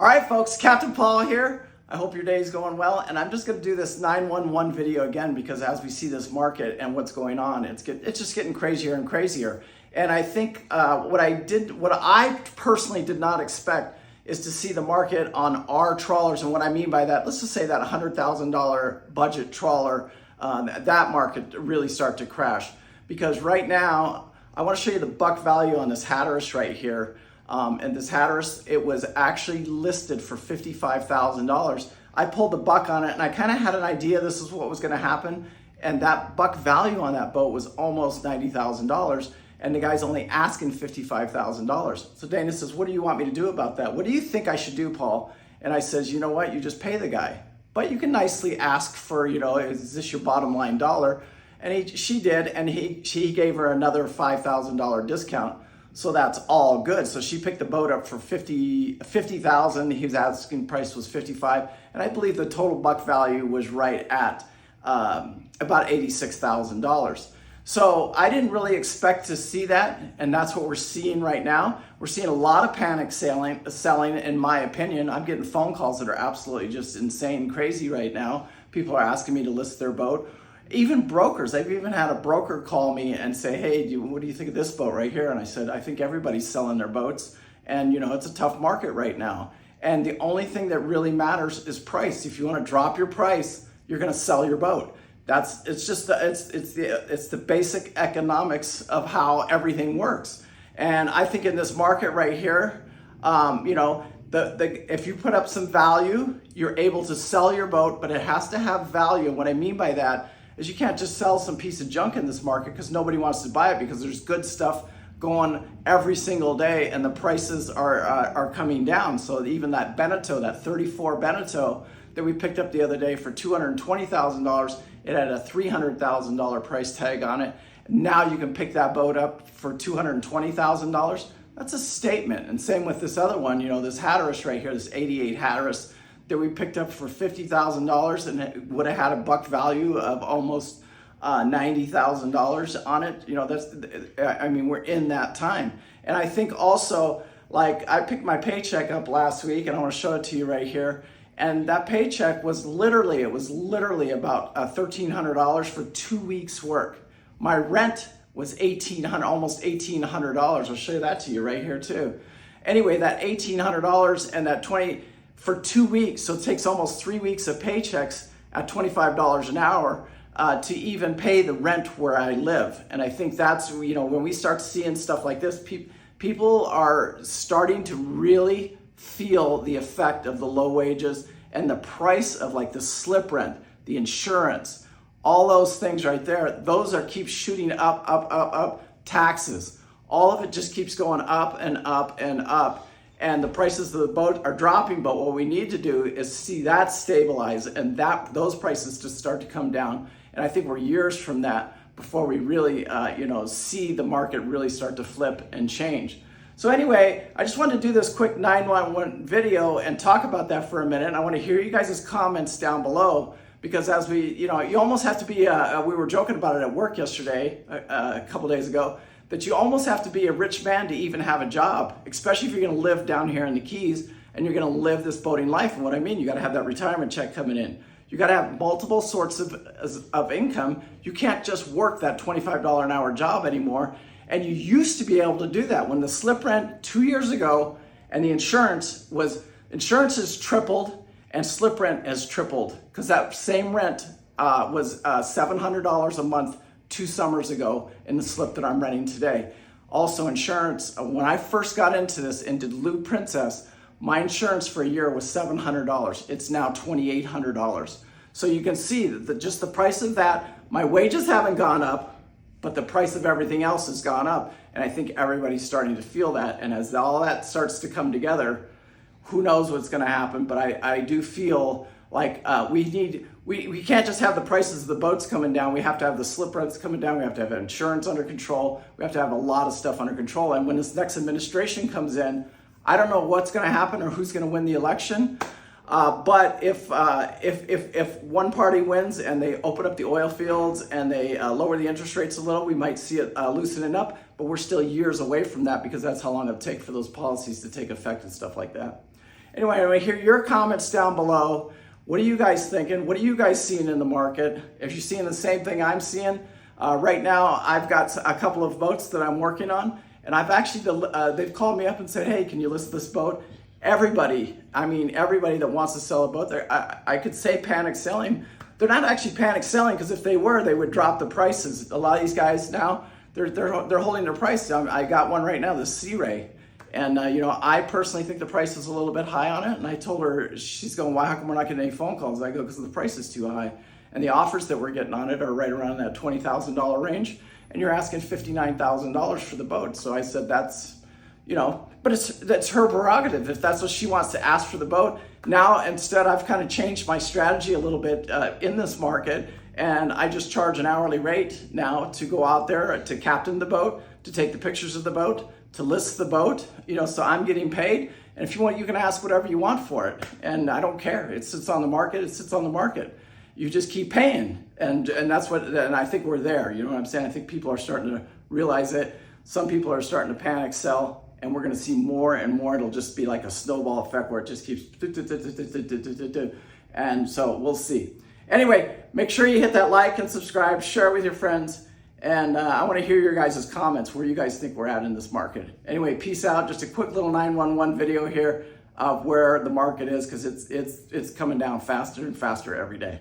All right, folks, Captain Paul here. I hope your day is going well, and I'm just going to do this 911 video again because as we see this market and what's going on, it's just getting crazier and crazier. And I think what I personally did not expect is to see the market on our trawlers. And what I mean by that, let's just say that $100,000 budget trawler, that market really start to crash. Because right now, I want to show you the buck value on this Hatteras right here. And this Hatteras, it was actually listed for $55,000. I pulled the buck on it and I kind of had an idea this is what was going to happen. And that buck value on that boat was almost $90,000. And the guy's only asking $55,000. So Dana says, what do you want me to do about that? What do you think I should do, Paul? And I says, you know what? You just pay the guy. But you can nicely ask for, is this your bottom line dollar? And she did, and he gave her another $5,000 discount. So that's all good. So she picked the boat up for $50,000. His asking price was $55,000, and I believe the total buck value was right at about $86,000. So I didn't really expect to see that, and that's what we're seeing right now. We're seeing a lot of panic selling, in my opinion. I'm getting phone calls that are absolutely just insane, crazy right now. People are asking me to list their boat. Even brokers, I've even had a broker call me and say, hey, what do you think of this boat right here? And I said, I think everybody's selling their boats. And it's a tough market right now. And the only thing that really matters is price. If you want to drop your price, you're going to sell your boat. It's the basic economics of how everything works. And I think in this market right here, if you put up some value, you're able to sell your boat, but it has to have value. And what I mean by that is you can't just sell some piece of junk in this market because nobody wants to buy it because there's good stuff going every single day and the prices are coming down. So even that Beneteau, that 34 Beneteau that we picked up the other day for $220,000, it had a $300,000 price tag on it. Now you can pick that boat up for $220,000. That's a statement. And same with this other one, this Hatteras right here, this 88 Hatteras that we picked up for $50,000 and it would have had a buck value of almost $90,000 on it. We're in that time. And I think also, I picked my paycheck up last week and I want to show it to you right here. And that paycheck was literally about $1,300 for 2 weeks work. My rent was almost $1,800. I'll show you that to you right here too. Anyway, that $1,800 and that for 2 weeks, so it takes almost 3 weeks of paychecks at $25 an hour to even pay the rent where I live. And I think that's, when we start seeing stuff like this, people are starting to really feel the effect of the low wages and the price of the slip rent, the insurance, all those things right there, those keep shooting up, taxes. All of it just keeps going up and up and up. And the prices of the boat are dropping, but what we need to do is see that stabilize and those prices to start to come down. And I think we're years from that before we really, see the market really start to flip and change. So anyway, I just wanted to do this quick 911 video and talk about that for a minute. I want to hear you guys' comments down below because as you almost have to be, we were joking about it at work yesterday, a couple days ago, that you almost have to be a rich man to even have a job, especially if you're going to live down here in the Keys and you're going to live this boating life. And what I mean, you got to have that retirement check coming in. You got to have multiple sorts of income. You can't just work that $25 an hour job anymore. And you used to be able to do that when the slip rent 2 years ago and the insurance has tripled and slip rent has tripled because that same rent was $700 a month 2 summers ago in the slip that I'm renting today. Also insurance, when I first got into this, into Blue Princess, my insurance for a year was $700. It's now $2,800. So you can see that just the price of that, my wages haven't gone up, but the price of everything else has gone up. And I think everybody's starting to feel that. And as all that starts to come together, who knows what's gonna happen, but I do feel like we can't just have the prices of the boats coming down. We have to have the slip rents coming down. We have to have insurance under control. We have to have a lot of stuff under control. And when this next administration comes in, I don't know what's going to happen or who's going to win the election. But if one party wins and they open up the oil fields and they lower the interest rates a little, we might see it loosening up. But we're still years away from that because that's how long it'll take for those policies to take effect and stuff like that. Anyway, I want to hear your comments down below. What are you guys thinking? What are you guys seeing in the market? If you're seeing the same thing I'm seeing, right now I've got a couple of boats that I'm working on, and I've actually, they've called me up and said, hey, can you list this boat? Everybody that wants to sell a boat, I could say panic selling. They're not actually panic selling, because if they were, they would drop the prices. A lot of these guys now, they're holding their price. I got one right now, the Sea Ray. And I personally think the price is a little bit high on it. And I told her, she's going, why, how come we're not getting any phone calls? I go, because the price is too high. And the offers that we're getting on it are right around that $20,000 range. And you're asking $59,000 for the boat. So I said, that's, but that's her prerogative. If that's what she wants to ask for the boat. Now, instead, I've kind of changed my strategy a little bit in this market. And I just charge an hourly rate now to go out there, to captain the boat, to take the pictures of the boat, to list the boat, so I'm getting paid. And if you want, you can ask whatever you want for it. And I don't care. It sits on the market. It sits on the market. You just keep paying. And that's what, and I think we're there. You know what I'm saying? I think people are starting to realize it. Some people are starting to panic sell, and we're going to see more and more. It'll just be like a snowball effect where it just keeps, and so we'll see. Anyway, make sure you hit that like and subscribe, share it with your friends. And I want to hear your guys' comments, where you guys think we're at in this market. Anyway, peace out. Just a quick little 911 video here of where the market is, because it's coming down faster and faster every day.